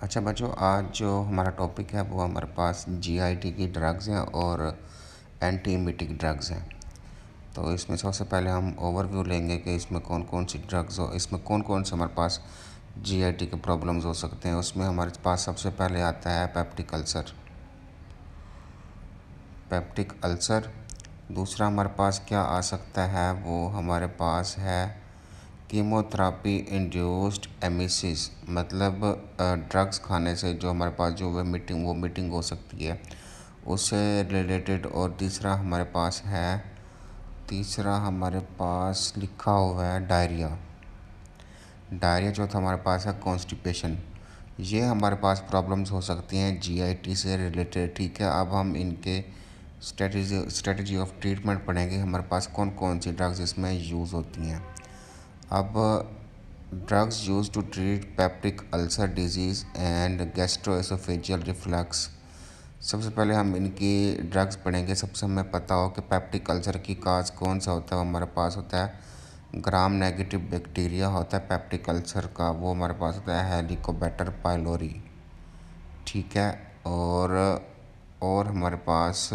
अच्छा बच्चों, आज जो हमारा टॉपिक है वो हमारे पास जीआईटी की ड्रग्स हैं और एंटी एमिटिक ड्रग्स हैं। तो इसमें सबसे पहले हम ओवरव्यू लेंगे कि इसमें कौन कौन सी ड्रग्स हो, इसमें कौन कौन से हमारे पास जीआईटी के प्रॉब्लम्स हो सकते हैं। उसमें हमारे पास सबसे पहले आता है पेप्टिक अल्सर। दूसरा हमारे पास क्या आ सकता है, वो हमारे पास है कीमोथेरापी इंड्यूस्ड एमिसिस, मतलब ड्रग्स खाने से जो हमारे पास जो वोमिटिंग हो सकती है उससे रिलेटेड। और तीसरा हमारे पास लिखा हुआ है डायरिया। चौथा हमारे पास है कॉन्स्टिपेशन। ये हमारे पास प्रॉब्लम्स हो सकती हैं जीआईटी से रिलेटेड। ठीक है, अब हम इनके स्ट्रेटजी ऑफ ट्रीटमेंट पढ़ेंगे। हमारे पास कौन कौन सी ड्रग्स इसमें यूज़ होती हैं। अब drugs use to treat peptic ulcer disease and gastroesophageal reflux. सबसे पहले हम इनकी ड्रग्स पढ़ेंगे। सबसे हमें पता हो कि पेप्टिक अल्सर की काज कौन सा होता है। हमारे पास होता है ग्राम नेगेटिव बैक्टीरिया होता है पेप्टिक अल्सर का, वो हमारे पास होता है हेलिकोबैक्टर पाइलोरी। ठीक है, और हमारे पास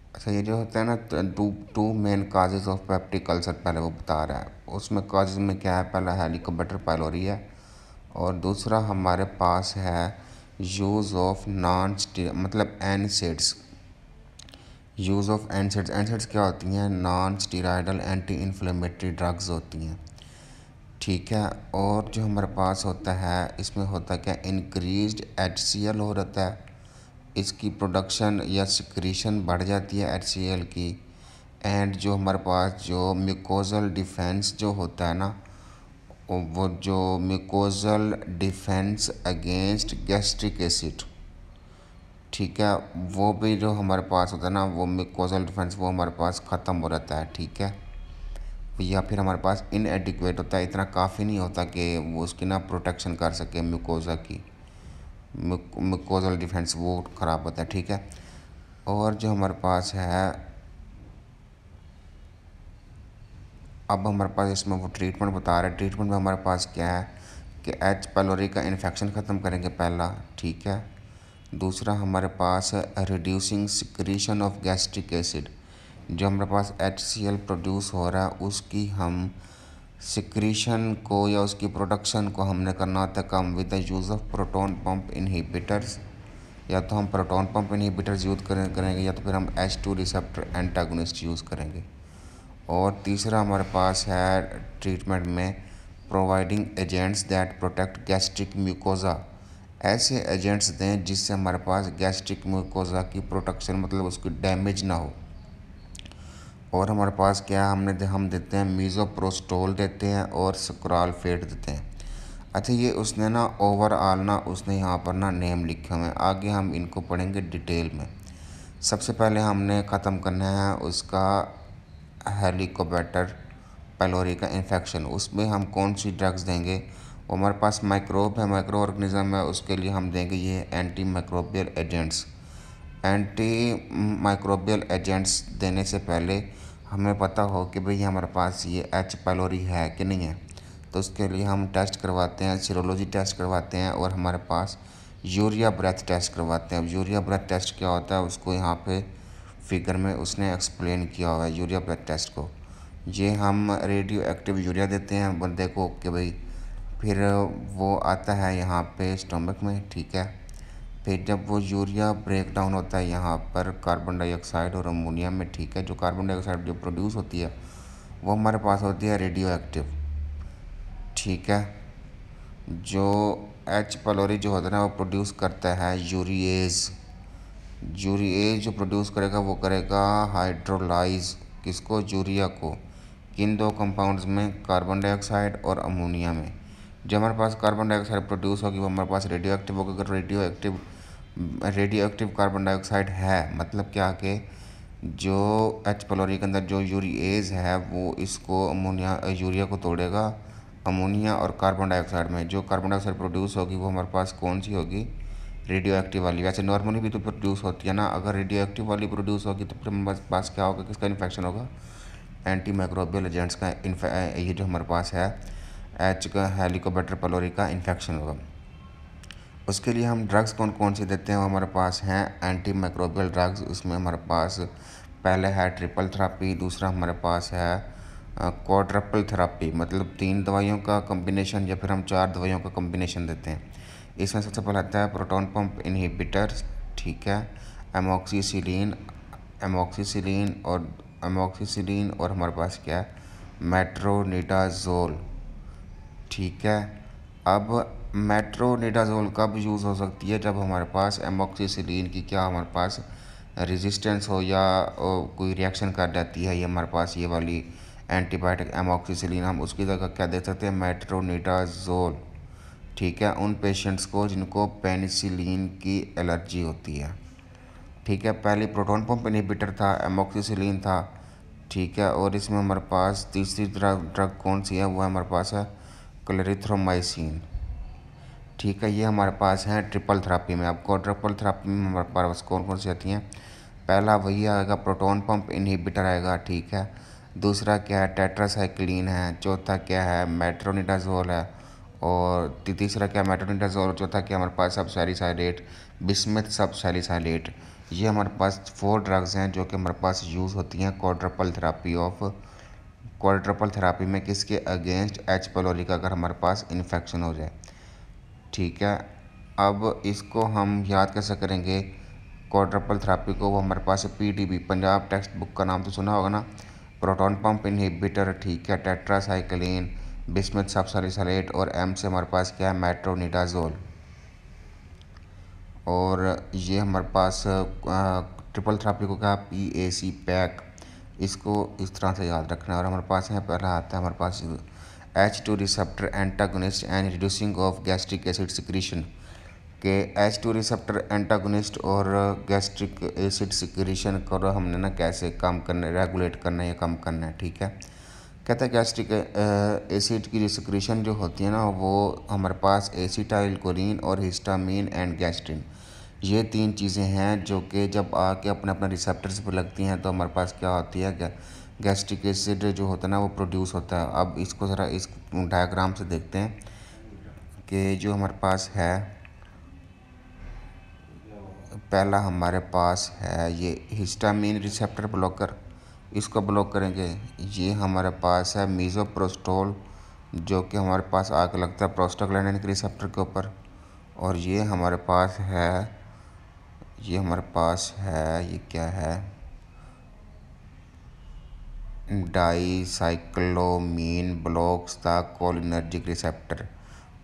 अच्छा, ये जो होता है ना, two main causes of peptic ulcer पहले वो बता रहा है। उसमें काजेज में क्या है, पहला हेलिकोबैक्टर पाइलोरी है और दूसरा हमारे पास है यूज़ ऑफ मतलब एनसेड्स। यूज़ ऑफ एनसेड्स क्या होती हैं, non steroidal anti inflammatory drugs होती हैं। ठीक है, और जो हमारे पास होता है इसमें होता क्या, इंक्रीज्ड HCl हो रहता है, इसकी प्रोडक्शन या सिक्रीशन बढ़ जाती है HCl की। एंड जो हमारे पास जो म्यूकोजल डिफेंस जो होता है ना, वो जो mucosal defence against gastric acid, ठीक है, वो भी जो हमारे पास होता है ना, वो म्यूकोजल डिफेंस वो हमारे पास ख़त्म हो रहता है। ठीक है, या फिर हमारे पास इनएडिक्वेट होता है, इतना काफ़ी नहीं होता कि वो उसकी ना प्रोटेक्शन कर सके म्यूकोजा की। म्यूकोजल डिफेंस वो ख़राब होता है। ठीक है, और जो हमारे पास है, अब हमारे पास इसमें वो ट्रीटमेंट बता रहे हैं। ट्रीटमेंट में हमारे पास क्या है कि H पाइलोरी का इन्फेक्शन ख़त्म करेंगे पहला। ठीक है, दूसरा हमारे पास है reducing secretion of gastric acid. जो हमारे पास HCl प्रोड्यूस हो रहा है उसकी हम सिक्रीशन को या उसकी प्रोडक्शन को हमने करना होता है come with the use of proton pump inhibitors. या तो हम प्रोटॉन पंप इनहिबिटर्स यूज़ करेंगे या तो फिर हम H2 रिसेप्टर एंटागोनिस्ट यूज़ करेंगे। और तीसरा हमारे पास है ट्रीटमेंट में providing agents that protect gastric mucosa. ऐसे एजेंट्स दें जिससे हमारे पास गैस्ट्रिक म्यूकोजा की प्रोटेक्शन, मतलब उसकी डैमेज ना हो। और हमारे पास क्या है, हम देते हैं मीज़ोप्रोस्टोल देते हैं और स्क्रालफेट देते हैं। अच्छा, ये उसने ना ओवरऑल ना उसने यहाँ पर ना नेम लिखे हुए हैं, आगे हम इनको पढ़ेंगे डिटेल में। सबसे पहले हमने ख़त्म करना है उसका हेलिकोबैक्टर पाइलोरी का इन्फेक्शन। उसमें हम कौन सी ड्रग्स देंगे, वो हमारे पास माइक्रोब है, माइक्रो ऑर्गेनिज्म है, उसके लिए हम देंगे ये anti microbial agents. Anti microbial agents देने से पहले हमें पता हो कि भाई हमारे पास ये H पाइलोरी है कि नहीं है। तो उसके लिए हम टेस्ट करवाते हैं, सीरोलॉजी टेस्ट करवाते हैं और हमारे पास यूरिया ब्रेथ टेस्ट करवाते हैं। अब यूरिया ब्रेथ टेस्ट क्या होता है उसको यहाँ पे फिगर में उसने एक्सप्लेन किया हुआ है यूरिया ब्रेथ टेस्ट को। ये हम रेडियो एक्टिव यूरिया देते हैं बंदे को कि भाई, फिर वो आता है यहाँ पे स्टमक में। ठीक है, फिर जब वो यूरिया ब्रेक डाउन होता है यहाँ पर कार्बन डाइऑक्साइड और अमोनिया में। ठीक है, जो कार्बन डाइऑक्साइड जो प्रोड्यूस होती है वो हमारे पास होती है रेडियो एक्टिव। ठीक है, जो H पाइलोरी जो होता है ना वो प्रोड्यूस करता है यूरिएज। जो प्रोड्यूस करेगा वो करेगा हाइड्रोलाइज किसको, यूरिया को, किन दो कंपाउंड्स में, कार्बन डाइऑक्साइड और अमोनिया में। जो हमारे पास कार्बन डाइऑक्साइड प्रोड्यूस होगी वो हमारे पास रेडियो एक्टिव होगा। अगर रेडियो एक्टिव कार्बन डाइऑक्साइड है, मतलब क्या कि जो H पाइलोरी के अंदर जो यूरिएज है वो इसको यूरिया को तोड़ेगा अमोनिया और कार्बन डाइऑक्साइड में। जो कार्बन डाइऑक्साइड प्रोड्यूस होगी वो हमारे पास कौन सी होगी, रेडियो एक्टिव वाली। वैसे नॉर्मली भी तो प्रोड्यूस होती है ना, अगर रेडियो एक्टिव वाली प्रोड्यूस होगी तो फिर हमारे पास क्या होगा, किसका इन्फेक्शन होगा, एंटी माइक्रोबियल एजेंट्स का। ये जो हमारे पास है एच का हेलिकोबैक्टर पाइलोरी का इन्फेक्शन होगा। उसके लिए हम ड्रग्स कौन कौन से देते हैं, वो हमारे पास हैं एंटी माइक्रोबियल ड्रग्स। उसमें हमारे पास पहले है ट्रिपल थेरापी, दूसरा हमारे पास है क्वाड्रपल थेरापी, मतलब 3 दवाइयों का कम्बिनेशन या फिर हम 4 दवाइयों का कम्बिनेशन देते हैं। इसमें सबसे पहले आता है प्रोटॉन पंप इनहिबिटर्स, ठीक है, एमोक्सिसिलिन एमोक्सिसिलिन और हमारे पास क्या है, मेट्रोनिडाजोल, ठीक है। अब मेट्रोनिडाजोल कब यूज़ हो सकती है, जब हमारे पास एमोक्सिसिलिन की क्या हमारे पास रेजिस्टेंस हो या कोई रिएक्शन कर जाती है, ये हमारे पास ये वाली एंटीबायोटिक एमोक्सिसिलिन, हम उसकी जगह क्या दे सकते हैं, मेट्रोनिडाजोल, ठीक है, उन पेशेंट्स को जिनको पेनिसिलिन की एलर्जी होती है, ठीक है। पहले प्रोटॉन पंप इनहिबिटर था, एमोक्सिसिलिन था, ठीक है, और इसमें हमारे पास तीसरी ड्रग कौन सी है, वो हमारे पास है क्लैरिथ्रोमाइसिन, ठीक है। ये हमारे पास है ट्रिपल थेरापी में। अब क्वाड्रपल थेरापी में हमारे पास कौन कौन सी आती हैं, पहला वही आएगा प्रोटॉन पंप इनहिबिटर आएगा, ठीक है। दूसरा क्या है, टेट्रासाइक्लिन है। चौथा क्या है, मेट्रोनिडाजोल है। और तीसरा क्या, मेट्रोनिडाजोल। चौथा क्या हमारे पास सबसैलिसाइलेट, बिस्मथ सबसैलिसाइलेट। ये हमारे पास 4 ड्रग्स हैं जो कि हमारे पास यूज़ होती हैं क्वाड्रपल थेरापी में, किसके अगेंस्ट, एच पाइलोरी का अगर हमारे पास इन्फेक्शन हो जाए, ठीक है। अब इसको हम याद कैसे करेंगे क्वाड्रपल थेरापी को, वो हमारे पास पीडीबी, पंजाब टेक्स्ट बुक का नाम तो सुना होगा ना, प्रोटॉन पंप इनहिबिटर, ठीक है, टेट्रासाइक्लिन, बिस्मथ सबसैलिसाइलेट और एम से हमारे पास क्या है, मेट्रोनिडाजोल। और ये हमारे पास ट्रिपल थेरापी को क्या, PAC पैक, इसको इस तरह से याद रखना है। और हमारे पास है, पहला आता है हमारे पास H2 receptor antagonist and reducing of gastric acid secretion के H2 रिसेप्टर एंटागोनिस्ट और गैस्ट्रिक एसिड सिक्रीशन को हमने ना कैसे काम करना है, रेगुलेट करना है या कम करना है, ठीक है। कहते हैं गैस्ट्रिक एसिड की जो सिक्रीशन जो होती है ना, वो हमारे पास एसिटाइल कोलिन और हिस्टामिन एंड गैस्ट्रिन, ये 3 चीज़ें हैं जो कि जब आके अपने अपने रिसेप्टर्स पर लगती हैं तो हमारे पास क्या होती है, गैस्ट्रिक एसिड जो होता है ना वो प्रोड्यूस होता है। अब इसको ज़रा इस डायग्राम से देखते हैं कि जो हमारे पास है, पहला हमारे पास है ये हिस्टामिन रिसेप्टर ब्लॉकर, इसको ब्लॉक करेंगे। ये हमारे पास है मीज़ोप्रोस्टोल, जो कि हमारे पास आके लगता है प्रोस्टाग्लैंडिन के रिसेप्टर के ऊपर। और ये हमारे पास है, ये क्या है, dicyclomine blocks the cholinergic receptor.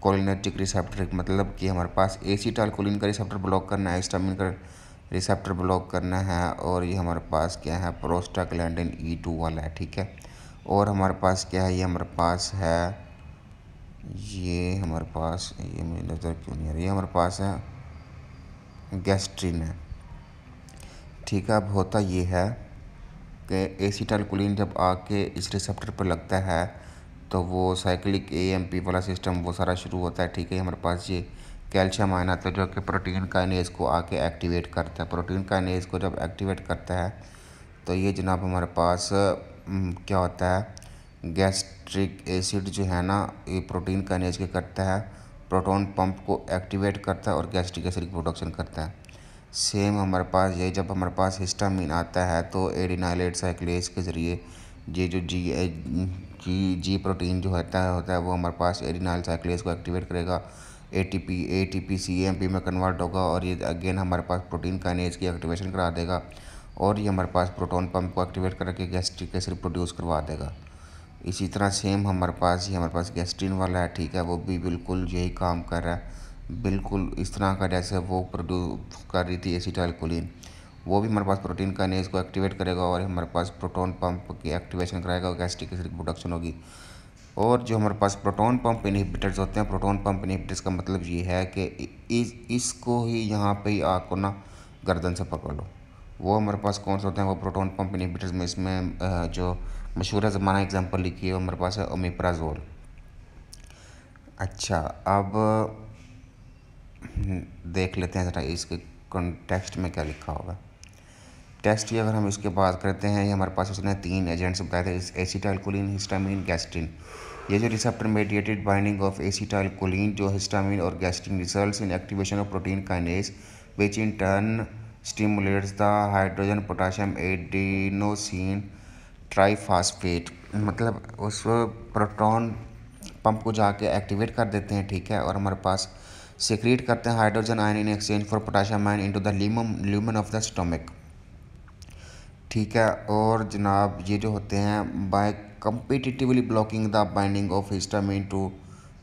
Cholinergic receptor मतलब कि हमारे पास एसिटाइलकोलिन का रिसेप्टर ब्लॉक करना है, हिस्टामिन का रिसेप्टर ब्लॉक करना है। और ये हमारे पास क्या है, प्रोस्टाग्लैंडिन E2 वाला है, ठीक है। और हमारे पास क्या है, ये मुझे नज़र क्यों नहीं आ रही, ये हमारे पास है गैस्ट्रिन है, ठीक है। अब होता ये है कि एसिटाइलकोलिन जब आके इस रिसेप्टर पर लगता है तो वो साइक्लिक AMP वाला सिस्टम वो सारा शुरू होता है, ठीक है। हमारे पास ये कैल्शियम आयन आता है जो कि प्रोटीन काइनेज को आके एक्टिवेट करता है। प्रोटीन काइनेज को जब एक्टिवेट करता है तो ये जनाब हमारे पास क्या होता है, गैस्ट्रिक एसिड जो है ना, ये प्रोटीन काइनेज के करता है, प्रोटॉन पंप को एक्टिवेट करता है और गैस्ट्रिक एसिड की प्रोडक्शन करता है। सेम हमारे पास ये जब हमारे पास हिस्टामिन आता है तो एडिनाइलेट साइक्लेज के ज़रिए ये जो जी प्रोटीन जो होता है वो हमारे पास एडिनाइल साइक्लेज को एक्टिवेट करेगा, ATP CAMP में कन्वर्ट होगा और ये अगेन हमारे पास प्रोटीन काइनेज की एक्टिवेशन करा देगा और ये हमारे पास प्रोटॉन पंप को एक्टिवेट करके गैस्ट्रिक एसिड प्रोड्यूस करवा देगा। इसी तरह सेम हमारे पास गैस्ट्रिन वाला है, ठीक है, वो भी बिल्कुल यही काम कर रहा है, बिल्कुल इस तरह का जैसे वो प्रोड्यूस कर रही थी एसिटाइलकोलिन, वो भी हमारे पास प्रोटीन काइनेज को एक्टिवेट करेगा और हमारे पास प्रोटॉन पंप की एक्टिवेशन कराएगा और गैस्ट्रिक एसिड की प्रोडक्शन होगी। और जो हमारे पास प्रोटॉन पंप इनहिबिटर्स होते हैं, प्रोटॉन पंप इनहिबिटर्स का मतलब ये है कि इसको ही यहाँ पे ही आग को ना गर्दन से पकड़ लो। वो हमारे पास कौन से होते हैं, वो प्रोटॉन पंप इनहिबिटर्स में इसमें जो मशहूर ज़माना एग्जांपल लिखी है वो हमारे पास है ओमेप्राजोल। अच्छा, अब देख लेते हैं ज़रा इसके कॉन्टेक्स्ट में क्या लिखा होगा। टेस्ट की अगर हम इसके बात करते हैं, ये हमारे पास उसने 3 एजेंट्स बताए थे, एसिटाइलकोलिन, हिस्टामिन, गैस्ट्रिन। ये जो receptor mediated binding of acetylcholine जो हिस्टामिन और gastrin results in activation of protein kinase which in turn stimulates the hydrogen potassium adenosine triphosphate, मतलब उस प्रोटॉन पंप को जाके एक्टिवेट कर देते हैं, ठीक है, और हमारे पास सिक्रीट करते हैं hydrogen ion in exchange for potassium ion into the lumen of the stomach, ठीक है। और जनाब ये जो होते हैं bye competitively blocking the binding of histamine to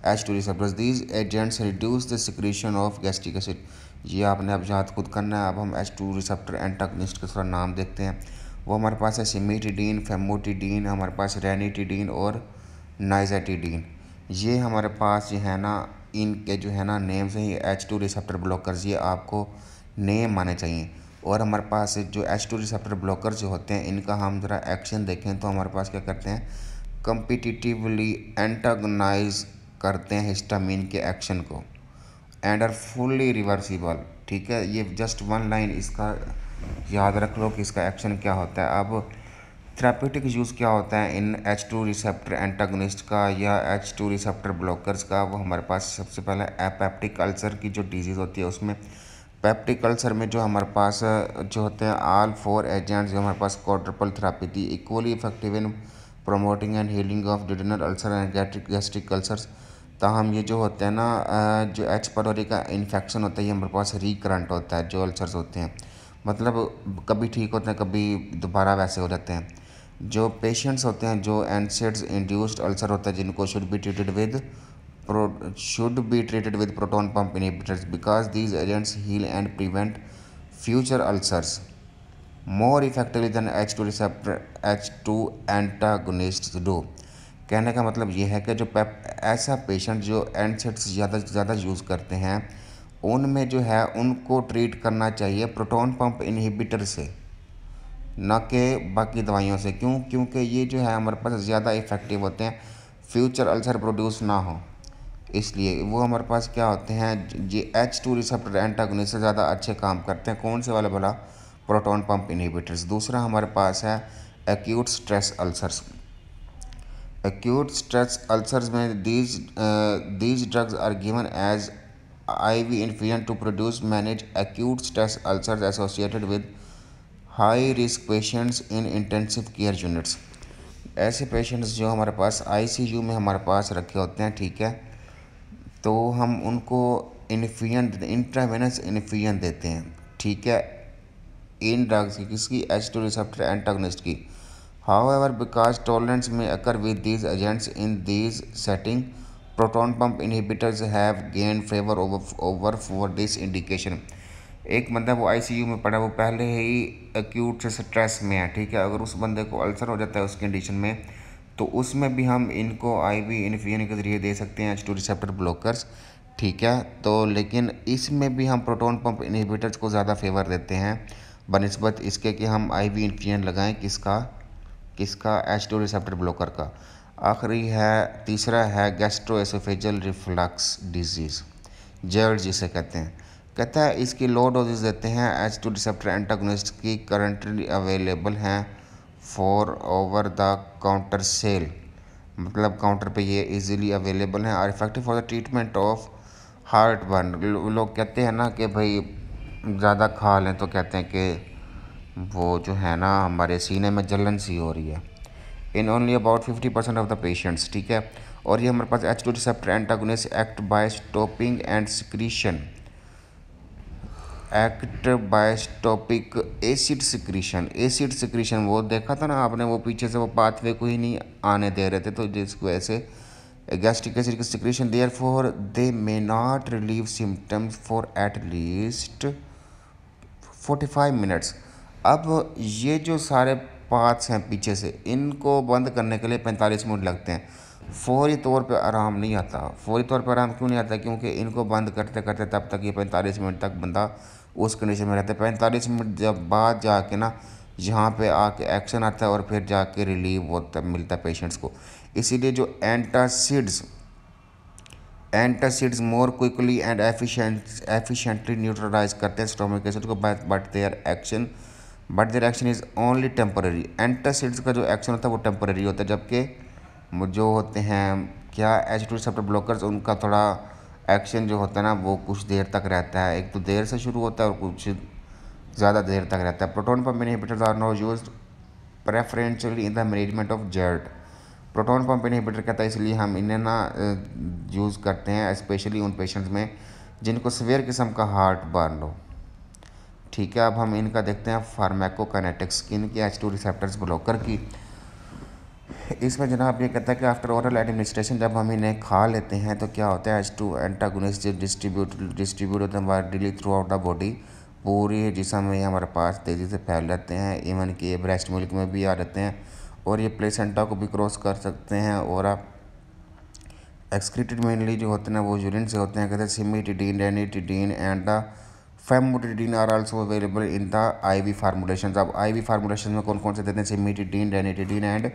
H2 receptors, these agents reduce the secretion of gastric acid। ये आपने अब याद खुद करना है। अब हम H2 रिसेप्टर एंटागनिस्ट का थोड़ा नाम देखते हैं। वो हमारे पास है सिमीटिडीन, फेमोटिडीन, हमारे पास रेनिटिडीन और नाइजेटिडीन। ये हमारे पास जो है ना, इनके जो है ना नेम्स हैं, ये H2 रिसेप्टर ब्लॉकर्स, ये आपको नेम आने चाहिए। और हमारे पास जो H2 रिसेप्टर ब्लॉकर जो होते हैं, इनका हम ज़रा एक्शन देखें तो हमारे पास क्या करते हैं, कम्पिटिटिवली एंटागनाइज करते हैं हिस्टामिन के एक्शन को एंड आर फुल्ली रिवर्सिबल, ठीक है। ये जस्ट वन लाइन इसका याद रख लो कि इसका एक्शन क्या होता है। अब थेराप्यूटिक यूज़ क्या होता है इन H2 रिसेप्टर एंटागनिस्ट का या H2 रिसेप्टर ब्लॉकर्स का, वो हमारे पास सबसे पहले एपेप्टिक अल्सर की जो डिजीज़ होती है उसमें, पेप्टिक अल्सर में जो हमारे पास जो होते हैं ऑल 4 एजेंट्स जो हमारे पास क्वाड्रुपल थेरापी थी, equally effective in promoting and healing of duodenal ulcer and gastric ulcers. ताहम ये जो होते हैं ना, जो H pylori का इन्फेक्शन होता है, ये हमारे पास रिकरेंट होता है। जो अल्सर्स होते हैं मतलब कभी ठीक होते हैं, कभी दोबारा वैसे हो जाते हैं। जो पेशेंट्स होते हैं जो एनसेड्स इंड्यूस्ड अल्सर होता है, जिनको should be treated with proton pump inhibitors because these agents heal and prevent future ulcers more effectively than H2 antagonists do। कहने का मतलब ये है कि जो ऐसा पेशेंट जो एनसेड्स ज़्यादा यूज़ करते हैं, उनमें जो है उनको ट्रीट करना चाहिए प्रोटॉन पंप इनहिबिटर से, ना कि बाकी दवाइयों से। क्यों? क्योंकि ये जो है हमारे पास ज़्यादा इफ़ेक्टिव होते हैं, फ्यूचर अल्सर प्रोड्यूस ना हो, इसलिए वो हमारे पास क्या होते हैं, ये H2 रिसेप्टर एंटागोनिस्ट से ज़्यादा अच्छे काम करते हैं। कौन से वाले भला? Proton pump inhibitors. दूसरा हमारे पास है acute stress ulcers. Acute stress ulcers में these drugs are given as IV infusion to produce manage acute stress ulcers associated with high risk patients in intensive care units। ऐसे patients जो हमारे पास ICU में हमारे पास रखे होते हैं, ठीक है, तो हम उनको इन्फ्यूजन इंट्रावेनस इन्फ्यूजन देते हैं, ठीक है, इन ड्रग्स की, किसकी? H2 रिसेप्टर एंटागनिस्ट की। हाउएवर बिकॉज टॉलरेंस में occur with these agents in these setting, proton pump inhibitors have gain favour over for this indication. एक बंदा वो ICU में पड़ा, वो पहले ही एक्यूट स्ट्रेस में है, ठीक है, अगर उस बंदे को अल्सर हो जाता है उस कंडीशन में, तो उसमें भी हम इनको IV इन्फ्यूजन के ज़रिए दे सकते हैं H2 रिसेप्टर ब्लॉकर्स, ठीक है। तो लेकिन इसमें भी हम प्रोटॉन पंप इनहिबिटर्स को ज़्यादा फेवर देते हैं बनिस्बत इसके कि हम IV इन्फ्यूजन लगाएं किसका H2 रिसेप्टर ब्लॉकर का। आखिरी है, तीसरा है गैस्ट्रोएसोफेजियल रिफ्लक्स डिजीज़, जेड जिसे कहता है इसकी लो डोजेस देते हैं H2 रिसेप्टर एंटागोनिस्ट की, करंटली अवेलेबल हैं for over the counter sale, मतलब काउंटर पे ये इजीली अवेलेबल हैं, और effective for the treatment of heart burn. लोग कहते हैं ना कि भाई ज़्यादा खा लें तो कहते हैं कि वो जो है ना हमारे सीने में जलन सी हो रही है, in only about 50% of the patients, ठीक है। और ये हमारे पास H2 receptor antagonist act by stopping and secretion, act by stopping acid secretion वो देखा था ना आपने, वो पीछे से वो पाथवे को ही नहीं आने दे रहे थे, तो जिसकी वजह से गैस्ट्रिक एसिड की secretion, therefore they may not relieve symptoms for at least 45 minutes. अब ये जो सारे पाथ्स हैं पीछे से, इनको बंद करने के लिए 45 मिनट लगते हैं। फौरी तौर पे आराम नहीं आता। फौरी तौर पे आराम क्यों नहीं आता? क्योंकि इनको बंद करते करते तब तक ये 45 मिनट तक बंदा उस कंडीशन में रहता है। 45 मिनट जब बाद जाके ना यहाँ पे आके एक्शन आता है और फिर जाके रिलीव होता मिलता है पेशेंट्स को। इसीलिए जो antacids more quickly and efficiently neutralize करते हैं स्टोमिक एसिड को, but their action but their action is only temporary. Antacids का जो एक्शन होता है वो टेम्पररी होता है, जबकि जो होते हैं क्या H2 रिसेप्टर ब्लॉकर्स, उनका थोड़ा एक्शन जो होता है ना वो कुछ देर तक रहता है। एक तो देर से शुरू होता है और कुछ ज़्यादा देर तक रहता है। Proton pump inhibitors are now used preferentially in the management of GERD. Proton pump inhibitor कहता है इसलिए हम इन्हें ना यूज़ करते हैं स्पेशली उन पेशेंट्स में जिनको सीवियर किस्म का हार्ट बर्न हो। ठीक है, अब हम इनका देखते हैं फार्माकोकाइनेटिक्स इनकी H2 रिसेप्टर्स ब्लॉकर की। इसमें जनाब ये कहता है कि आफ्टर ओरल एडमिनिस्ट्रेशन जब हम इन्हें खा लेते हैं तो क्या होता है, H2 एंटागोनिस्ट डिस्ट्रीब्यूट होते हैं widely through out the body, पूरी जिस्म में हमारे पास तेज़ी से फैल जाते हैं। इवन कि ब्रेस्ट मिल्क में भी आ जाते हैं और ये प्लेसेंटा को भी क्रॉस कर सकते हैं। और आप एक्सक्रीटेड मेनली जो होते हैं ना वो यूरिन से होते हैं। कहते हैं cimetidine, ranitidine and the famotidine are also available in the IV formulation. अब IV फार्मूलेशन में कौन कौन से देते हैं, सिमिटिडीन, रेनिटिडीन एंड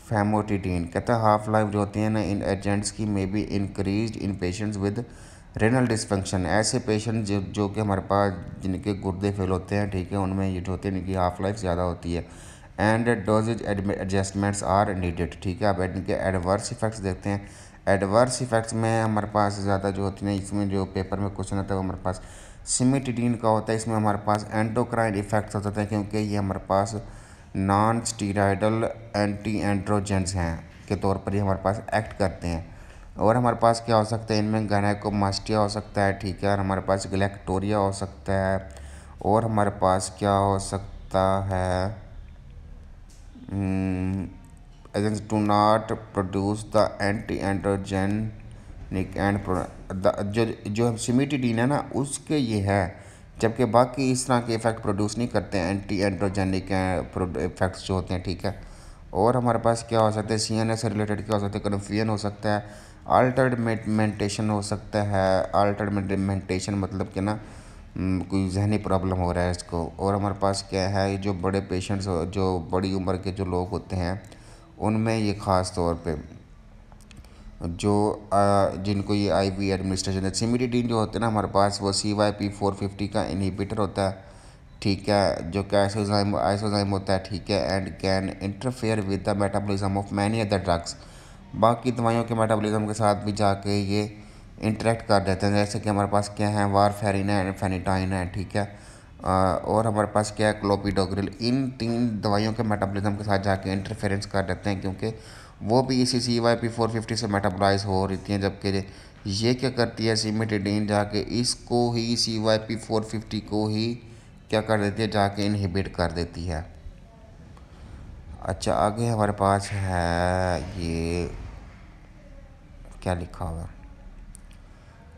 फेमोटिडीन। कहता है हाफ लाइफ जो होती है ना इन एजेंट्स की may be increase in patients with renal dysfunction. ऐसे पेशेंट जो कि हमारे पास जिनके गुर्दे फेल होते हैं, ठीक है, उनमें ये जो होती है इनकी हाफ लाइफ ज़्यादा होती है। And dosage adjustments are needed. ठीक है, अब इनके एडवर्स इफेक्ट्स देखते हैं। एडवर्स इफेक्ट्स में हमारे पास ज़्यादा जो होती है इसमें जो पेपर में क्वेश्चन आता है वो हमारे पास सिमिटिडीन का होता है। इसमें हमारे पास एंडोक्राइन इफेक्ट्स होते हैं क्योंकि ये हमारे पास नॉन स्टीराइडल एंटी एंड्रोजेंस हैं के तौर पर ये हमारे पास एक्ट करते हैं। और हमारे पास क्या हो सकता है, इनमें गायनेकोमास्टिया हो सकता है, ठीक है, और हमारे पास गैलेक्टोरिया हो सकता है। और हमारे पास क्या हो सकता है, agents do not produce the anti androgenic and जो सिमिटिडीन है ना उसके ये है, जबकि बाकी इस तरह के इफ़ेक्ट प्रोड्यूस नहीं करते हैं एंटी एंड्रोजेनिक इफेक्ट्स जो होते हैं। ठीक है, और हमारे पास क्या हो सकता है, CNS से रिलेटेड क्या हो सकता है, कन्फ्यूजन हो सकता है, अल्टर्ड मेंटेशन हो सकता है। अल्टर्ड मेंटेशन मतलब कि ना कोई जहनी प्रॉब्लम हो रहा है इसको। और हमारे पास क्या है, जो बड़े पेशेंट्स जो बड़ी उम्र के जो लोग होते हैं उनमें ये ख़ास तौर पे जो जिनको ये IV एडमिनिस्ट्रेशन है। सिमिटिडीन जो होते हैं ना हमारे पास वो CYP450 का इनहिबिटर होता है, ठीक है, जो कि आइसोजाइम होता है, ठीक है, and can interfere with the metabolism of many other drugs. बाकी दवाइयों के मेटाबॉलिज्म के साथ भी जाके ये इंटरेक्ट कर देते हैं, जैसे कि हमारे पास क्या है, वारफेरिन है, फेनिटाइन है, ठीक है, और हमारे पास क्या है, क्लोपिडोग्रिल। इन 3 दवाइयों के मेटाबॉलिज्म के साथ जाके इंटरफेरेंस कर देते हैं क्योंकि वो भी इसी CYP450 से मेटाबोलाइज हो रही हैं। जबकि ये क्या करती है, सिमिटिडीन जाके इसको ही CYP450 को ही क्या कर देती है, जाके इनहिबिट कर देती है। अच्छा, आगे हमारे पास है ये क्या लिखा हुआ है,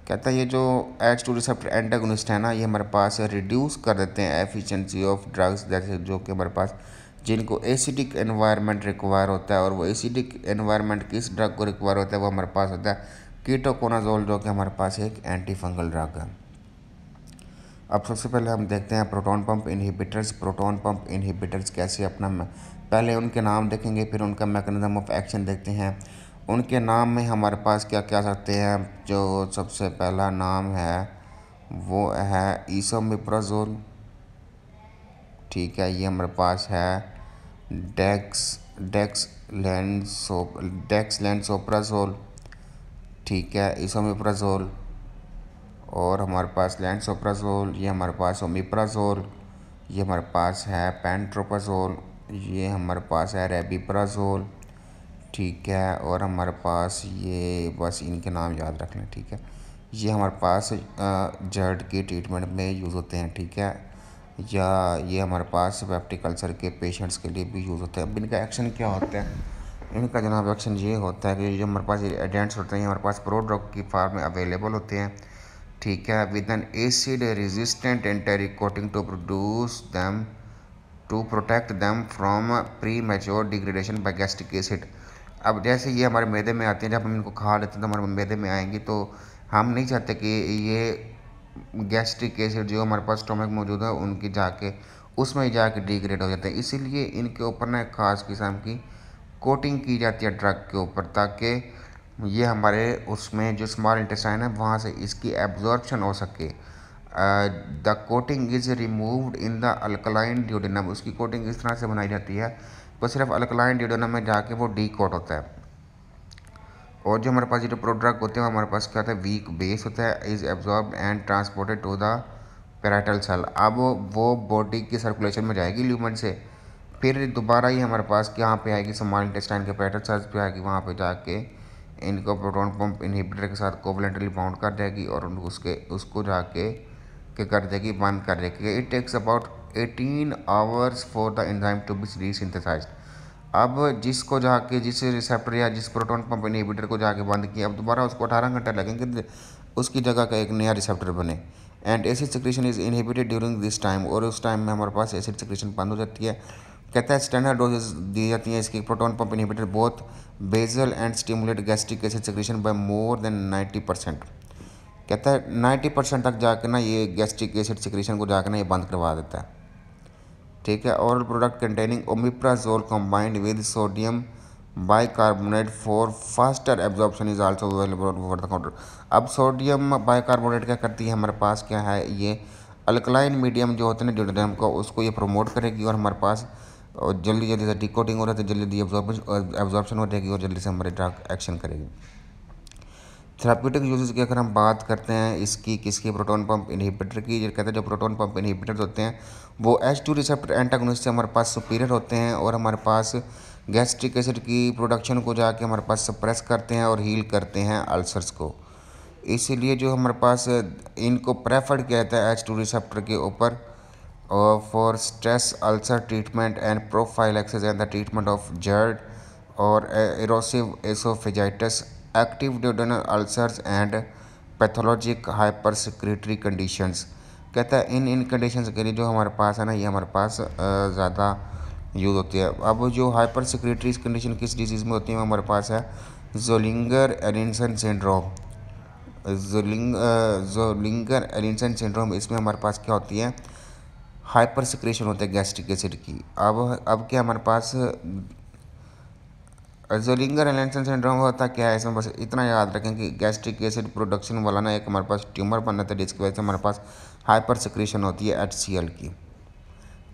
कहता है ये जो H2 रिसेप्टर एंटागोनिस्ट है ना ये हमारे पास रिड्यूस कर देते हैं एफिशिएंसी ऑफ ड्रग्स, जैसे जो कि हमारे पास जिनको एसिडिक एनवायरनमेंट रिक्वायर होता है। और वो एसिडिक एनवायरनमेंट किस ड्रग को रिक्वायर होता है, वो हमारे पास होता है कीटोकोनाजोल, जो कि हमारे पास एक एंटी फंगल ड्रग है। अब सबसे पहले हम देखते हैं proton pump inhibitors. Proton pump inhibitors कैसे अपना पहले उनके नाम देखेंगे, फिर उनका मैकेनिज्म ऑफ एक्शन देखते हैं। उनके नाम में हमारे पास क्या क्या सकते हैं, जो सबसे पहला नाम है वो है इसोमिप्राजोल, ठीक है, ये हमारे पास है डेक्सलैंसोप्राजोल, ठीक है, इसोमिप्राजोल। और हमारे पास लैंसोप्राजोल, ये हमारे पास ओमिप्राजोल, ये हमारे पास है पेंट्रोपाजोल, ये हमारे पास है रेबिप्राजोल, ठीक है, और हमारे पास ये बस इनके नाम याद रख लें, ठीक है, ये हमारे पास जर्ड के ट्रीटमेंट में यूज़ होते हैं, ठीक है, या ये हमारे पास पेप्टिक अल्सर के पेशेंट्स के लिए भी यूज़ होता है। अब इनका एक्शन क्या होता है, इनका जनाब एक्शन ये होता है कि जो हमारे पास एजेंट्स होते हैं हमारे पास प्रोड्रग की फॉर्म में अवेलेबल होते हैं, ठीक है, with an acid resistant enteric coating to protect them from premature degradation by gastric acid. अब जैसे ये हमारे मैदे में आते हैं, जब हम इनको खा लेते हैं तो हमारे मैदे में आएंगी, तो हम नहीं चाहते कि ये गैस्ट्रिक एसिड जो हमारे पास स्टोमक में मौजूद है उनकी जाके उसमें जाके डिग्रेड हो जाते हैं। इसीलिए इनके ऊपर ना खास किस्म की कोटिंग की जाती है ड्रग के ऊपर, ताकि ये हमारे उसमें जो स्मॉल इंटेस्टाइन है वहाँ से इसकी एब्जॉर्प्शन हो सके। The coating is removed in the alkaline duodenum, उसकी कोटिंग इस तरह से बनाई जाती है तो सिर्फ अल्कलाइन ड्यूडेनम में जाके वो डी कोट होता है। और जो हमारे पास ये जो प्रोड्रग होते हैं हमारे पास क्या होता है, वीक बेस होता है, is absorbed and transported to the parietal cell. अब वो बॉडी की सर्कुलेशन में जाएगी ल्यूमन से, फिर दोबारा ही हमारे पास यहाँ पे आएगी स्मॉल इंटेस्टाइन के पैराइटल सेल्स पे आएगी, वहाँ पे जाके इनको प्रोटॉन पंप इनहिबिटर के साथ कोवलेंटली बाउंड कर देगी और उसको जाके क्या कर देगी, बंद कर देगी। It takes about 18 hours for the enzyme to be resynthesized. अब जिसको जाके जिस रिसेप्टर या जिस प्रोटॉन पंप इनहिबिटर को जाके बंद किया, अब दोबारा उसको 18 घंटे लगेंगे उसकी जगह का एक नया रिसेप्टर बने। And acid secretion is inhibited during this time, और उस टाइम में हमारे पास एसिड सिक्रेशन बंद हो जाती है। कहता है स्टैंडर्ड डोजेज दी जाती हैं इसकी proton pump inhibitor both basal and stimulate gastric acid secretion by more than 90%। कहता है 90% तक जाके ना ये गैस्ट्रिक एसिड सिक्रेशन को जाके ना ये बंद करवा देता है। ठीक है। Oral product containing omeprazole combined with sodium bicarbonate for faster absorption is also available over the counter. अब सोडियम बाइकार्बोनेट क्या करती है, हमारे पास क्या है, ये अल्कलाइन मीडियम जो होते हैं ड्यूटेरियम का, उसको ये प्रमोट करेगी और हमारे पास जल्दी जल्दी से डिकोटिंग हो रहा है, जल्दी जल्दी एब्जॉर्प्शन हो जाएगी और जल्दी से हमारे ड्रग एक्शन करेगी। थेराप्यूटिक यूजेस की अगर हम बात करते हैं इसकी किसकी, प्रोटॉन पंप इनहिबिटर की, जो कहते हैं जो प्रोटॉन पंप इनहिबिटर्स होते हैं वो H2 रिसेप्टर एंटागोनिस्ट से हमारे पास सुपीरियर होते हैं और हमारे पास गैस्ट्रिक एसिड की प्रोडक्शन को जाके हमारे पास सप्रेस करते हैं और हील करते हैं अल्सर्स को। इसीलिए जो हमारे पास इनको प्रेफर्ड किया जाता है H2 रिसेप्टर के ऊपर for stress ulcer treatment and prophylaxis and the treatment of GERD or erosive esophagitis, active duodenal ulcers and pathologic hypersecretory conditions. कहता है इन कंडीशंस के लिए जो हमारे पास है ना, ये हमारे पास ज़्यादा यूज़ होती है। अब जो हाइपर सिक्रेटरी कंडीशन किस डिजीज़ में होती है, हमारे पास है Zollinger Allison syndrome. Zollinger Allison syndrome, इसमें हमारे पास क्या होती है, हाइपर सिक्रेशन होता है गैस्ट्रिक एसिड की। अब क्या हमारे पास ज़ोलिंगर एलिसन सिंड्रोम होता क्या है, इसमें बस इतना याद रखें कि गैस्ट्रिक एसिड प्रोडक्शन वाला ना एक हमारे पास ट्यूमर बन जाता है जिसकी वजह से हमारे पास हाइपर सिक्रेशन होती है HCl की।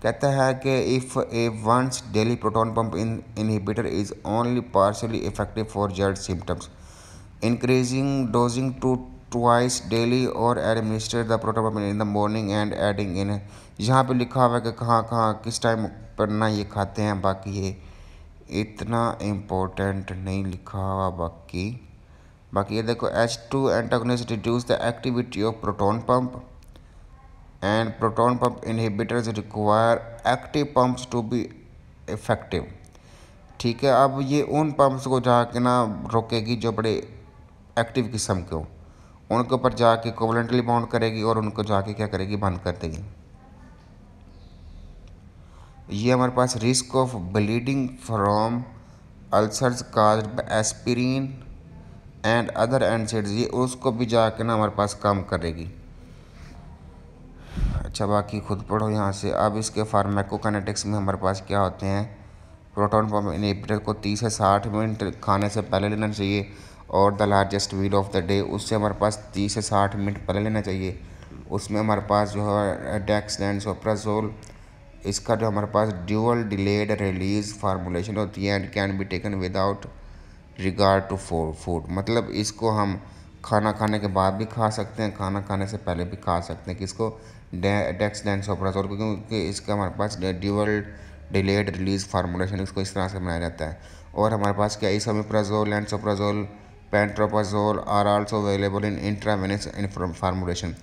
कहता है कि if a once daily proton pump inhibitor is only partially effective for GERD symptoms, increasing dosing to twice daily or administer the proton pump in the morning and adding in. यहाँ पे लिखा हुआ है कि कहाँ कहाँ किस टाइम पर ना ये खाते हैं, बाकी ये इतना इम्पोर्टेंट नहीं लिखा हुआ। बाकी ये देखो H2 antagonist reduce the activity of proton pump and proton pump inhibitors require active pumps to be effective. ठीक है। अब ये उन पंप्स को जाके ना रोकेगी जो बड़े एक्टिव किस्म के हो, उनके ऊपर जाके कोवलेंटली बाउंड करेगी और उनको जाके क्या करेगी, बंद कर देगी। ये हमारे पास risk of bleeding from ulcers caused by aspirin and other NSAIDs, ये उसको भी जाके ना हमारे पास कम करेगी। अच्छा, बाकी खुद पढ़ो यहाँ से। अब इसके फार्माकोकाइनेटिक्स में हमारे पास क्या होते हैं, प्रोटॉन पंप इनहिबिटर को 30 से 60 मिनट खाने से पहले लेना चाहिए और the largest meal of the day, उससे हमारे पास 30 से 60 मिनट पहले लेना चाहिए। उसमें हमारे पास जो है डेक्सलैंसोप्राजोल, इसका जो हमारे पास ड्यूअल डिलेड रिलीज फार्मूलेशन होती है and can be taken without regard to food, मतलब इसको हम खाना खाने के बाद भी खा सकते हैं, खाना खाने से पहले भी खा सकते हैं। किसको, डेक्सलैंसोप्राजोल, क्योंकि इसका हमारे पास ड्यूअल डिलेड रिलीज फार्मूलेशन इसको इस तरह से बनाया जाता है। और हमारे पास क्या, esomeprazole, lansoprazole, pantoprazole are also available in intravenous formulation.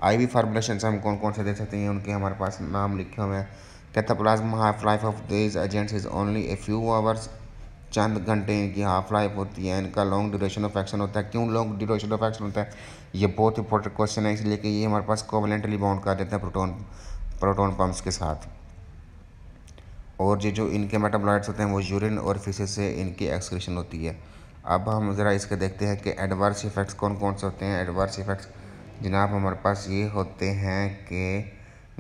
IV formulation से हम कौन कौन से दे सकते हैं, उनके हमारे पास नाम लिखे हुए हैं। कहता plasma half life of this agents is only a few hours, चंद घंटे इनकी हाफ लाइफ होती है। इनका लॉन्ग ड्यूरेशन ऑफ एक्शन होता है। क्यों लॉन्ग ड्यूरेशन ऑफ एक्शन होता है, ये बहुत इंपॉर्टेंट क्वेश्चन है, इसलिए कि ये हमारे पास कोवलेंटली बाउंड कर देते हैं प्रोटॉन पंप्स के साथ। और ये जो इनके मेटाबोलाइट्स होते हैं वो यूरिन और फीसेस से इनकी एक्सक्रीशन होती है। अब हम ज़रा इसके देखते हैं कि एडवर्स इफेक्ट्स कौन कौन से होते हैं। एडवर्स इफेक्ट्स जनाब हमारे पास ये होते हैं कि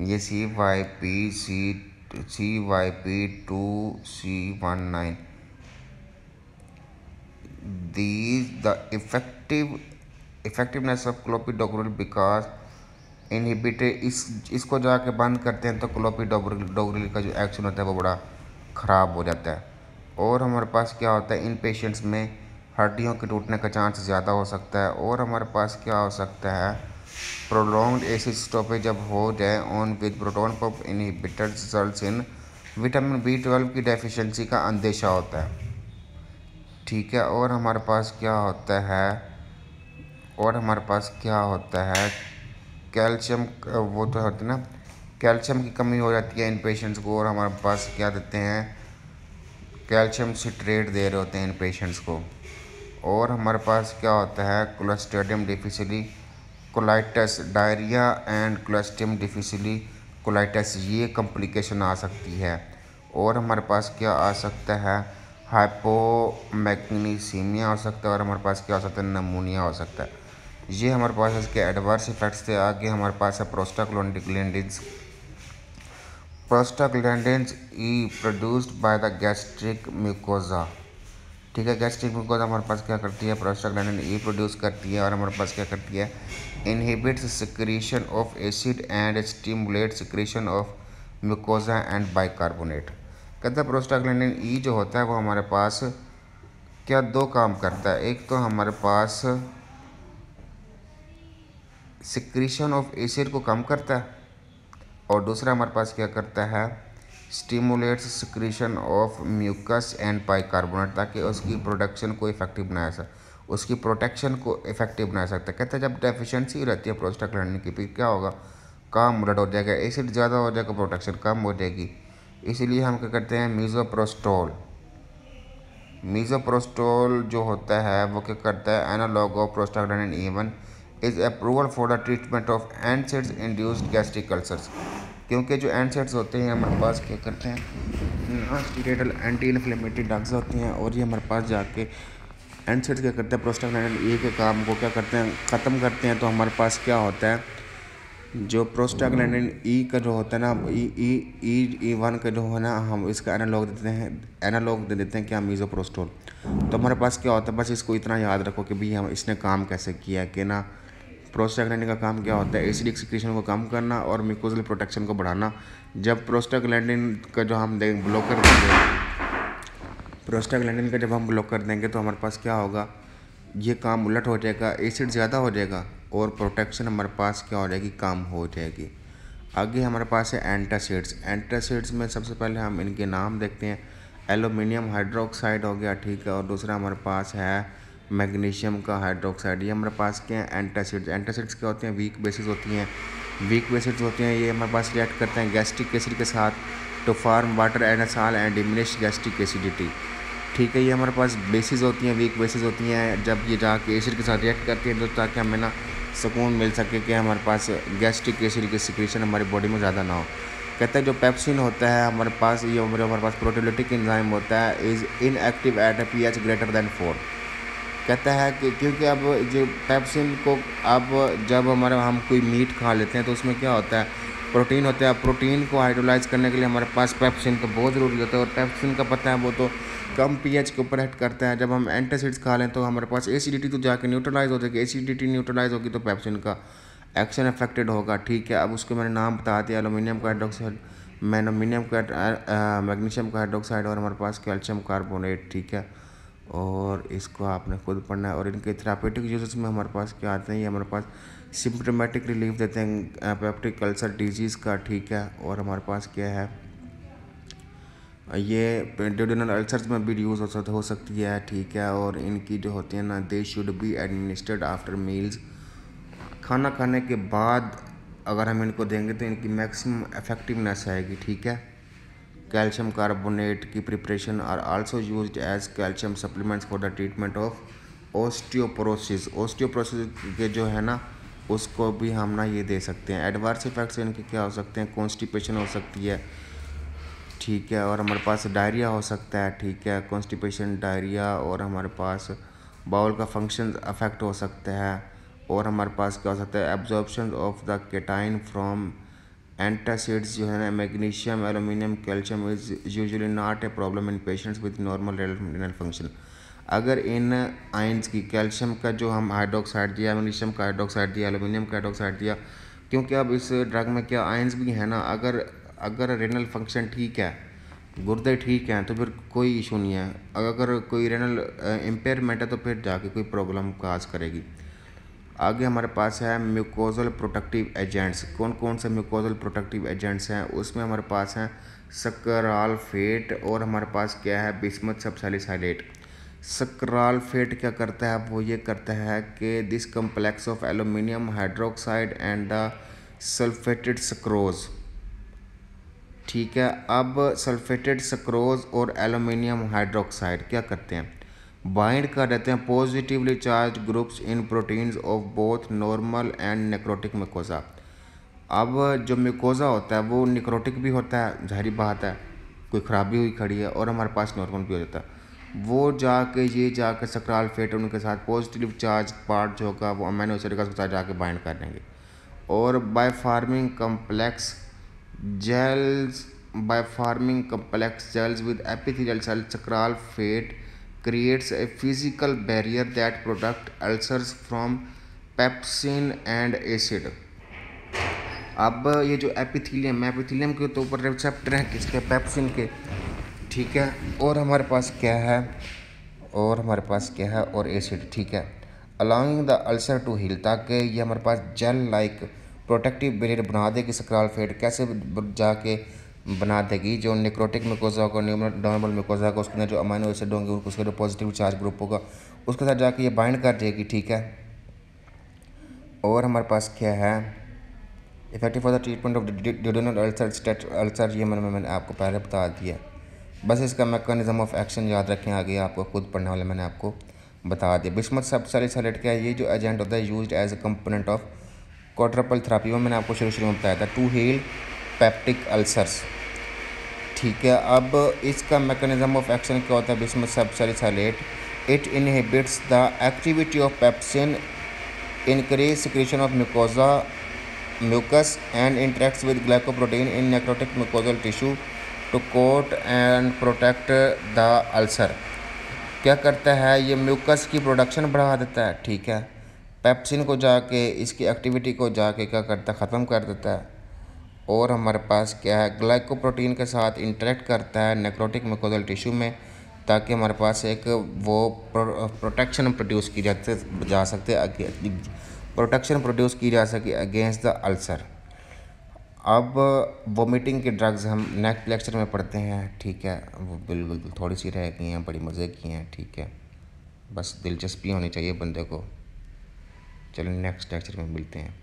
ये CYP2C19, these the effectiveness of clopidogrel because inhibit इसको जाके बंद करते हैं तो क्लोपिडोग्रिल का जो एक्शन होता है वो बड़ा ख़राब हो जाता है। और हमारे पास क्या होता है, इन पेशेंट्स में हड्डियों के टूटने का चांस ज़्यादा हो सकता है। और हमारे पास क्या हो सकता है, प्रोलॉन्ग्ड एसिड स्टॉपेज जब हो जाए on with proton pump inhibitors results in vitamin B12 की डेफिशिएंसी का अंदेशा होता है। ठीक है। और हमारे पास क्या होता है, कैल्शियम, वो तो होता है ना, कैल्शियम की कमी हो जाती है इन पेशेंट्स को। और हमारे पास क्या देते हैं, कैल्शियम सिट्रेट दे रहे होते हैं इन पेशेंट्स को। और हमारे पास क्या होता है, Clostridium difficile colitis, diarrhoea and Clostridium difficile colitis, ये कॉम्प्लिकेशन आ सकती है। और हमारे पास क्या आ सकता है, हाइपोमैग्नीसीमिया हो सकता है। और हमारे पास क्या हो सकता है, नमूनिया हो सकता है। ये हमारे पास इसके एडवर्स इफेक्ट्स थे। आगे हमारे पास है prostaglandins. Prostaglandins E produced by the gastric mucosa. ठीक है, गैस्ट्रिक म्यूकोजा हमारे पास क्या करती है, प्रोस्टाग्लैंडिन ई प्रोड्यूस करती है। और हमारे पास क्या करती है, inhibits secretion of acid and stimulate secretion of mucosa and bicarbonate. कहता है प्रोस्टाग्लैंडिन ई जो होता है वो हमारे पास क्या दो काम करता है, एक तो हमारे पास सिक्रीशन ऑफ एसिड को कम करता है, और दूसरा हमारे पास क्या करता है, stimulates secretion of mucus and bicarbonate, ताकि उसकी प्रोडक्शन को इफेक्टिव बनाया उसकी प्रोटेक्शन को इफेक्टिव बना सकता है। कहते हैं जब डेफिशिएंसी रहती है प्रोस्टाग्लैंडिन की, फिर क्या होगा, काम उलट हो जाएगा, एसिड ज़्यादा हो जाएगा, प्रोटेक्शन कम हो जाएगी। इसीलिए हम क्या करते हैं, मीज़ोप्रोस्टोल जो होता है वो क्या करता है, analog of prostaglandin E1 is approval for the treatment of NSAIDs induced gastric ulcers. क्योंकि जो एनसेड्स होते हैं हमारे पास क्या करते हैं, non steroidal anti inflammatory drugs होती हैं। और ये हमारे पास जाके एनसेड्स क्या करते हैं, प्रोस्टाग्लैंडिन E के काम को क्या करते हैं, ख़त्म करते हैं। तो हमारे पास क्या होता है, जो प्रोस्टाग्लैंडिन E का जो होता है ना, E1 का जो है ना, हम इसका एनालॉग दे देते हैं क्या, मीज़ोप्रोस्टोल। तो हमारे पास क्या होता है, बस इसको इतना याद रखो कि भाई हम इसने काम कैसे किया है कि ना, प्रोस्टाग्लैंडिन का काम क्या होता है, एसिडिक सिक्रीशन को कम करना और म्यूकोजल प्रोटेक्शन को बढ़ाना। जब प्रोस्टाग्लैंडिन का जो हम प्रोस्टाग्लैंडिन का जब हम ब्लॉक कर देंगे तो हमारे पास क्या होगा, ये काम उलट हो जाएगा, एसिड ज़्यादा हो जाएगा और प्रोटेक्शन हमारे पास क्या हो जाएगी, कम हो जाएगी। आगे हमारे पास है एंटासिड्स। एंटासिड्स में सबसे पहले हम इनके नाम देखते हैं। एल्यूमिनियम हाइड्रोक्साइड हो गया, ठीक है। और दूसरा हमारे पास है मैग्नीशियम का हाइड्रोक्साइड। ये हमारे पास क्या है, एंटासिड्स। एंटासिड्स क्या होते हैं, वीक बेसिस होती हैं। ये हमारे पास रिएक्ट करते हैं गैस्ट्रिक एसिड के साथ to form water and a salt and diminish gastric acidity. ठीक है, ये हमारे पास बेसिस होती हैं, वीक बेसिस होती हैं। जब ये जाके एसिड के साथ रिएक्ट करती हैं तो ताकि हमें ना सुकून मिल सके कि हमारे पास गैस्ट्रिक एसिड की सिक्रीशन हमारी बॉडी में ज़्यादा ना हो। कहते हैं जो पेप्सिन होता है हमारे पास, ये हमारे पास प्रोटीओलिटिक एंजाइम होता है, is inactive at a pH greater than 4। कहता है कि क्योंकि अब जो पेप्सिन को अब जब हम कोई मीट खा लेते हैं तो उसमें क्या होता है, प्रोटीन होता है। प्रोटीन को हाइड्रोलाइज करने के लिए हमारे पास पेप्सिन तो बहुत ज़रूरी होता है। और पेप्सिन का पता है वो तो कम pH के ऊपर एक्ट करता है। जब हम एंटासिड्स खा लें तो हमारे पास एसिडिटी तो जाके न्यूट्रलाइज हो जाएगी। एसिडिटी न्यूट्रलाइज होगी तो पेप्सिन का एक्शन अफेक्टेड होगा। ठीक है, अब उसके मैंने नाम बता दिया, एल्यूमिनियम का हाइड्रोक्साइड, मैग्नीशियम का हाइड्रोक्साइड और हमारे पास कैल्शियम कार्बोनेट। ठीक है, और इसको आपने खुद पढ़ना है। और इनके थेरापेटिक यूजेस में हमारे पास क्या आते हैं, ये हमारे पास सिम्पटोमेटिक रिलीफ देते हैं पेप्टिक अल्सर डिजीज़ का। ठीक है, और हमारे पास क्या है, ये ड्यूडेनल अल्सर्स में भी यूज़ हो सकती है। ठीक है, और इनकी जो होती है ना, they should be administered after meals. खाना खाने के बाद अगर हम इनको देंगे तो इनकी मैक्सिमम इफेक्टिवनेस आएगी। ठीक है, कैल्शियम कार्बोनेट की preparation are also used as calcium supplements for the treatment of osteoporosis. Osteoporosis के जो है ना, उसको भी हम ना ये दे सकते हैं। एडवर्स इफेक्ट्स इनके क्या हो सकते हैं, कॉन्स्टिपेशन हो सकती है। ठीक है, और हमारे पास डायरिया हो सकता है। ठीक है, कॉन्स्टिपेशन, डायरिया, और हमारे पास बाउल का फंक्शन अफेक्ट हो सकता है। और हमारे पास क्या हो सकता है, absorption of the cation from antacids जो है ना, magnesium, aluminium, calcium is usually not a problem in patients with normal renal function. अगर इन आइंस की, कैल्शियम का जो हम हाइड्रोक्साइड दिया, मैग्नीशियम का हाइड्रोक्साइड दिया, एल्यूमिनियम का हाइड्रोक्साइड दिया, क्योंकि अब इस ड्रग में क्या आयंस भी है ना, अगर अगर रेनल फंक्शन ठीक है, गुर्दे ठीक हैं, तो फिर कोई इशू नहीं है। अगर कोई रेनल इम्पेयरमेंट है तो फिर जाके कोई प्रॉब्लम काज करेगी। आगे हमारे पास है म्यूकोजल प्रोटेक्टिव एजेंट्स। कौन कौन से म्यूकोजल प्रोटेक्टिव एजेंट्स हैं, उसमें हमारे पास हैं सक्रालफेट और हमारे पास क्या है बिस्मथ सबसैलिसाइलेट। सक्रालफेट क्या करता है, वो ये करता है कि this complex of aluminium hydroxide and the sulphated sucrose, ठीक है। अब सल्फेटेड सक्रोज और एल्यूमिनियम हाइड्रोक्साइड क्या करते हैं, बाइंड कर देते हैं positively charge groups in proteins of both normal and necrotic mucosa. अब जो म्यूकोजा होता है वो निक्रोटिक भी होता है, जाहिर बात है, कोई ख़राबी हुई खड़ी है, और हमारे पास नॉर्मल भी हो जाता है। वो जाके सक्रालफेट उनके साथ पॉजिटिव चार्ज पार्ट जो होगा वो अमीनो एसिड के साथ जाके बाइंड कर देंगे, और by forming complex gels with epithelial cells, sucralfate creates a physical barrier that protect ulcers from pepsin and acid. अब ये जो एपिथीलियम के तो ऊपर रिसेप्टर हैं किसके, पेप्सिन के, ठीक है। और हमारे पास क्या है और एसिड, ठीक है। Allowing the ulcer to heal, ताकि ये हमारे पास जेल लाइक प्रोटेक्टिव बैरियर बना देगी। सक्रालफेट कैसे जाके बना देगी, जो निक्रोटिक म्यूकोजा को नॉर्मल म्यूकोजा को उसके अंदर जो अमीनो एसिड होंगे उसका जो पॉजिटिव चार्ज ग्रुप होगा उसके साथ जाके ये बाइंड कर देगी, ठीक है। और हमारे पास क्या है effective for the treatment of duodenal ulcer, ये मैंने आपको पहले बता दिया। बस इसका मैकेनिज्म ऑफ एक्शन याद रखें, आगे आपको खुद पढ़ने वाले मैंने आपको बता दिया। बिस्मथ सबसैलिसाइलेट क्या है, ये जो एजेंट होता है used as a component of quadruple therapy, वो मैंने आपको शुरू में बताया था, टू हील पेप्टिक अल्सर्स, ठीक है। अब इसका मैकेनिज्म ऑफ एक्शन क्या होता है bismuth subsalicylate, it inhibits the activity of pepsin, increase secretion of mucus and interacts with glycoprotein in necrotic mucosal tissue to coat and protect the ulcer. क्या करता है, ये म्यूकस की प्रोडक्शन बढ़ा देता है, ठीक है। पेप्सिन को जाके इसकी एक्टिविटी को जाके क्या करता है, ख़त्म कर देता है। और हमारे पास क्या है, ग्लाइकोप्रोटीन के साथ इंटरेक्ट करता है नेक्रोटिक म्यूकोजल टिश्यू में, ताकि हमारे पास एक वो प्रोटेक्शन प्रोड्यूस की जा सके अगेंस्ट द अल्सर। अब वोमिटिंग के ड्रग्स हम नेक्स्ट लेक्चर में पढ़ते हैं, ठीक है। वो बिल्कुल थोड़ी सी रह गई हैं, बड़ी मज़े की हैं, ठीक है। बस दिलचस्पी होनी चाहिए बंदे को। चलो नेक्स्ट लेक्चर में मिलते हैं।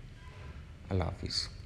अल्लाह हाफिज़।